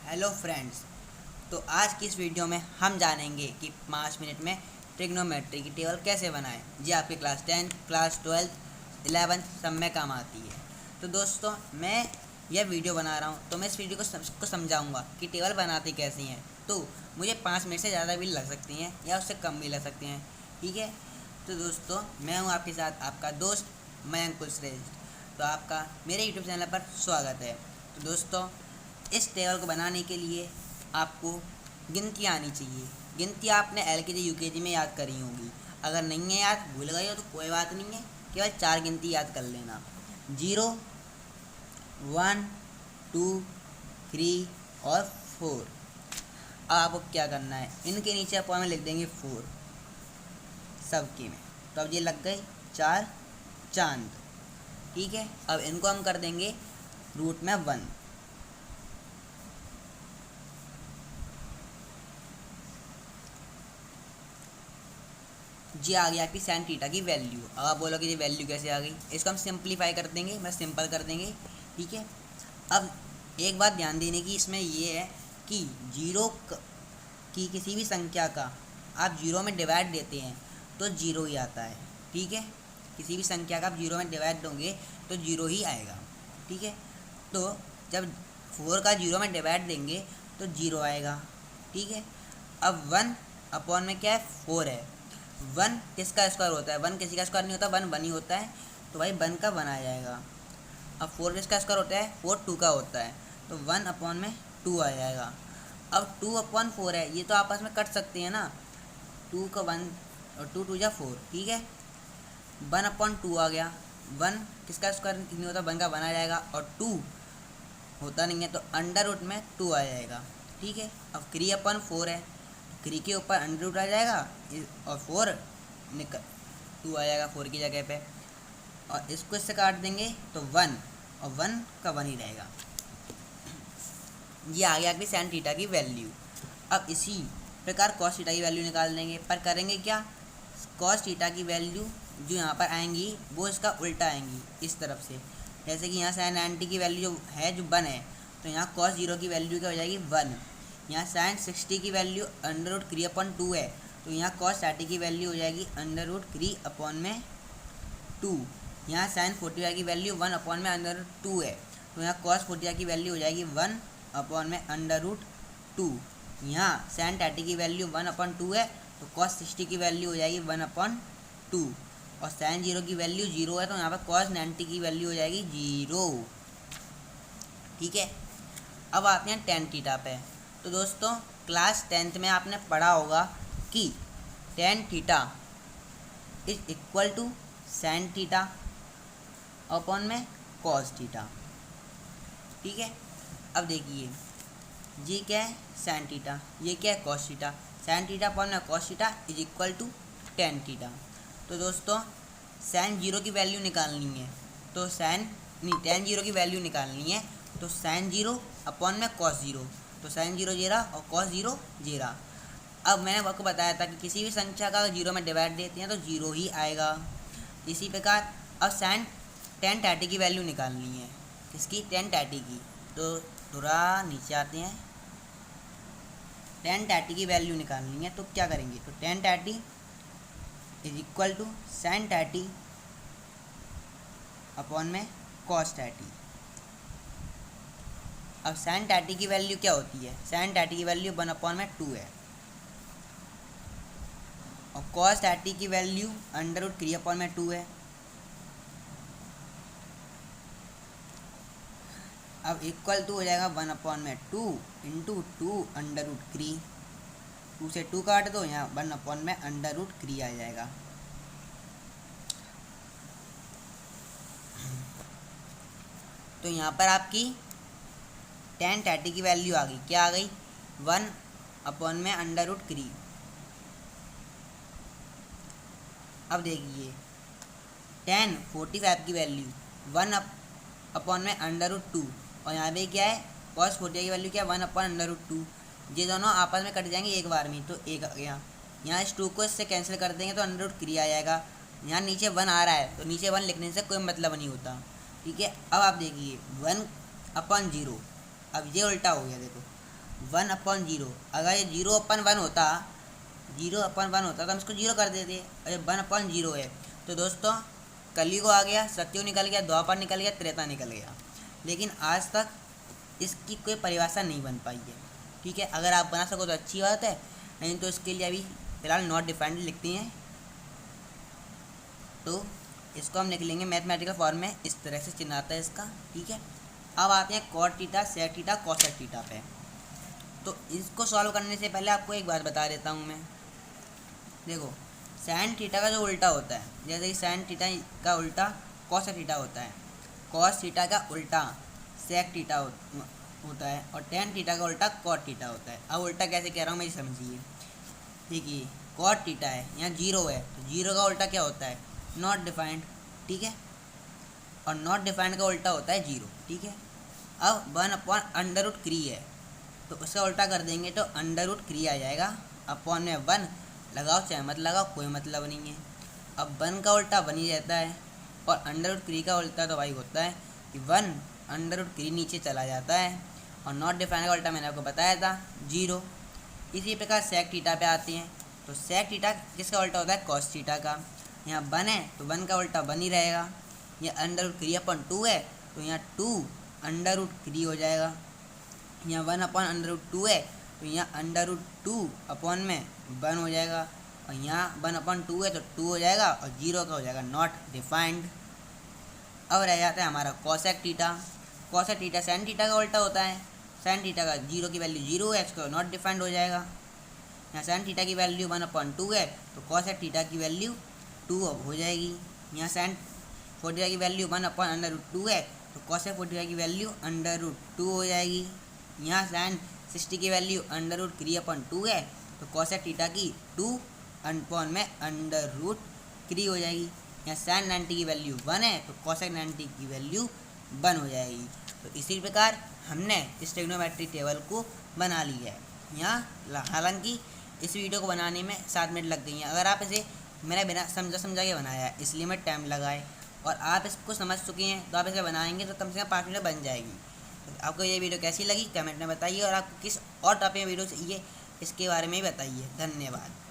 Hello friends. तो आज की इस वीडियो में हम जानेंगे कि 5 मिनट में ट्रिग्नोमेट्री की टेबल कैसे बनाएं। जी आपके क्लास 10, क्लास 12, 11 सब में काम आती है। तो दोस्तों मैं यह वीडियो बना रहा हूं तो मैं इस वीडियो को समझाऊंगा कि टेबल बनाती कैसी हैं। तो मुझे 5 मिनट से ज़्यादा भी लग सकती हैं या उससे कम भी लग सकती हैं, ठीक है। तो दोस्तों मैं हूँ आपके साथ आपका दोस्त मयंक श्रेष्ठ। तो आपका मेरे यूट्यूब चैनल पर स्वागत है। तो दोस्तों इस टेबल को बनाने के लिए आपको गिनती आनी चाहिए। गिनती आपने LKG UKG में याद करी होगी। अगर नहीं है याद, भूल गए हो तो कोई बात नहीं है, केवल 4 गिनती याद कर लेना। 0, 1, 2, 3 और 4। अब आपको क्या करना है, इनके नीचे अपन में लिख देंगे 4 सबके में। तो अब ये लग गए 4 चांद, ठीक है। अब इनको हम कर देंगे रूट में 1। जी आ गई आपकी साइन थीटा की वैल्यू। अब आप बोलोगे ये वैल्यू कैसे आ गई, इसको हम सिंप्लीफाई कर देंगे, मतलब सिंपल कर देंगे, ठीक है। अब एक बात ध्यान देने की इसमें ये है कि जीरो की किसी भी संख्या का आप जीरो में डिवाइड देते हैं तो जीरो ही आता है, ठीक है। किसी भी संख्या का आप जीरो में डिवाइड दोगे तो जीरो ही आएगा, ठीक है। तो जब 4 का जीरो में डिवाइड देंगे तो जीरो आएगा, ठीक है। अब 1 अपॉन में क्या है, 4 है। 1 किसका स्क्वायर होता है, 1 किसी का स्क्वायर नहीं होता, 1 1 ही होता है, तो भाई 1 का 1 आ जाएगा। अब 4 किसका स्क्वायर होता है, 4 2 का होता है, तो 1 अपॉन में 2 आ जाएगा। अब 2 अपॉन 4 है, ये तो आपस में कट सकते हैं ना, 2 का 1 और 2 2 जा 4, ठीक है। 1 अपॉन 2 आ गया। 1 किसका स्क्वायर नहीं होता, 1 का 1 आ जाएगा, और 2 होता नहीं है तो अंडर रूट में 2 आ जाएगा, ठीक है। अब 3 अपॉन 4 है, 3 के ऊपर अंडर रूट आ जाएगा और 4 निकल 2 आ जाएगा 4 की जगह पे, और इसको इससे काट देंगे तो 1 और 1 का 1 ही रहेगा। ये आ गया आपकी साइन थीटा की वैल्यू। अब इसी प्रकार कॉस थीटा की वैल्यू निकाल देंगे, पर करेंगे क्या, कॉस थीटा की वैल्यू जो यहाँ पर आएंगी वो इसका उल्टा आएंगी इस तरफ से। जैसे कि यहाँ साइन 90 की वैल्यू जो है जो 1 है, तो यहाँ कॉस 0 की वैल्यू क्या हो जाएगी 1। यहाँ साइन 60 की वैल्यू अंडर रूट 3 अपॉन 2 है, तो यहाँ कॉस 30 की वैल्यू हो जाएगी अंडर रूट 3 अपॉन में 2। यहाँ साइन 45 की वैल्यू 1 अपॉन में अंडर रूट 2 है, तो यहाँ कॉस 45 की वैल्यू हो जाएगी 1 अपॉन में अंडर रूट 2। यहाँ साइन 30 की वैल्यू 1 अपॉन 2 है, तो कॉस 60 की वैल्यू हो जाएगी 1 अपॉन 2, और साइन 0 की वैल्यू 0 है, तो यहाँ पर कॉस 90 की वैल्यू हो जाएगी 0, ठीक है। अब आते हैं टेन थीटा पे। तो दोस्तों क्लास 10th में आपने पढ़ा होगा कि tan theta is equal to sine theta upon में कॉस थीटा, ठीक है। अब देखिए ये क्या है साइन थीटा, ये क्या है cos theta. Sine theta upon में cos theta is equal to tan theta. तो दोस्तों साइन 0 की वैल्यू निकालनी है, तो साइन नहीं टेन 0 की वैल्यू निकालनी है, तो साइन 0 अपॉन में कॉस 0, तो साइन 0 0 और कॉस 0 0। अब मैंने आपको बताया था कि किसी भी संख्या का 0 में डिवाइड देते हैं तो 0 ही आएगा। इसी प्रकार अब साइन टेन 30 की वैल्यू निकालनी है, किसकी, टेन 30 की। तो थोड़ा नीचे आते हैं, टेन 30 की वैल्यू निकालनी है, तो क्या करेंगे, तो tan 30 is equal to sine 30 upon में कॉस 30। अब साइन 30 की वैल्यू क्या होती है, साइन 30 की वैल्यू 1 अपॉन में 2 है, और कॉस 30 की वैल्यू अंडर रूट 3 अपॉन में 2 है। अब इक्वल टू हो जाएगा 1 अपॉन में 2 इंटू 2 अंडर रूट 3, 2 से 2 काट दो, यहाँ 1 अपॉन में अंडर रूट 3 आ जाएगा। तो यहाँ पर आपकी टेन 30 की वैल्यू आ गई, क्या आ गई, 1 अपॉन में अंडर रूट 3। अब देखिए टेन 45 की वैल्यू 1 अपॉन में अंडर रूट 2, और यहाँ पे क्या है कॉस 45 की वैल्यू क्या है 1 अपॉन अंडर रूट 2। ये दोनों आपस में कट जाएंगे एक बार में, तो एक आ गया। यहाँ इस 2 को इससे कैंसिल कर देंगे तो अंडर रूट 3 आ जाएगा। यहाँ नीचे 1 आ रहा है तो नीचे 1 लिखने से कोई मतलब नहीं होता, ठीक है। अब आप देखिए 1 अपॉन 0, अब ये उल्टा हो गया, देखो 1/0। अगर ये 0/1 होता, 0/1 तो हम इसको 0 कर देते। अरे 1/0 है तो दोस्तों कलयुग आ गया, सतयुग निकल गया, द्वापर निकल गया, त्रेता निकल गया, लेकिन आज तक इसकी कोई परिभाषा नहीं बन पाई है। ठीक है, अगर आप बना सको तो अच्छी बात है, नहीं तो इसके लिए अभी फिलहाल नॉट डिफाइंड लिखती हैं। तो इसको हम लिख लेंगे मैथमेटिकल फॉर्म में, इस तरह से चिन्ह आता है इसका। ठीक है, अब आते हैं cot theta, sec theta, cosec theta पे। तो इसको सॉल्व करने से पहले आपको एक बात बता देता हूँ मैं। देखो सैन थीटा का जो उल्टा होता है, जैसे कि सैन थीटा का उल्टा कॉस थीटा होता है, कॉस थीटा का उल्टा सेक थीटा होता है, और टेन थीटा का उल्टा कॉट थीटा होता है। अब उल्टा कैसे कह रहा हूँ मैं समझिए। देखिए कॉट थीटा है, यहाँ 0 है, तो 0 का उल्टा क्या होता है, नॉट डिफाइंड। ठीक है, और नॉट डिफाइंड का उल्टा होता है 0। ठीक है, अब 1/√3 है, तो उसका उल्टा कर देंगे तो √3 आ जाएगा। अपॉन में 1 लगाओ चाहे मत लगाओ, कोई मतलब नहीं है। अब 1 का उल्टा 1 ही रहता है, और √3 का उल्टा तो भाई होता है कि 1 √3 नीचे चला जाता है, और नॉट डिफाइंड का उल्टा मैंने आपको बताया था 0। इसी प्रकार सेक थीटा पे आते हैं, तो सेक थीटा किसका उल्टा होता है, कॉस थीटा का। यहाँ 1 है तो 1 का उल्टा 1 ही रहेगा। यहाँ √3/2 है तो यहाँ 2 √3 हो जाएगा। यहाँ 1/√2 है तो यहाँ √2 अपॉन में 1 हो जाएगा, और यहाँ 1/2 है तो 2 हो जाएगा, और 0 का हो जाएगा नॉट डिफाइंड। अब रह जाता है हमारा cosec theta. Cosec theta sine theta का उल्टा होता है, सैन थीटा का 0 की वैल्यू 0 है, इसको नॉट डिफाइंड हो जाएगा। यहाँ सैन थीटा की वैल्यू 1/2 है तो कोसेक थीटा की वैल्यू 2 हो जाएगी। यहाँ सैन 4 की वैल्यू 1/√2 है तो कोसेक 4 की वैल्यू √2 हो जाएगी। यहाँ सैन 60 की वैल्यू √3/2 है तो कोसेक थीटा की 2 अपॉन में √3 हो जाएगी। यहाँ सैन 90 की वैल्यू 1 है तो कोसेक 90 की वैल्यू 1 हो जाएगी। तो इसी प्रकार हमने इस ट्रिग्नोमेट्रिक टेबल को बना लिया है। यहाँ हालांकि इस वीडियो को बनाने में 7 मिनट लग गई हैं, अगर आप इसे मैंने बिना समझा के बनाया है इसलिए मैं टाइम लगाए, और आप इसको समझ चुके हैं तो आप इसे बनाएंगे तो कम से कम 5 मिनट बन जाएगी। आपको ये वीडियो कैसी लगी कमेंट में बताइए, और आपको किस और टॉपिक में वीडियो चाहिए इसके बारे में भी बताइए। धन्यवाद।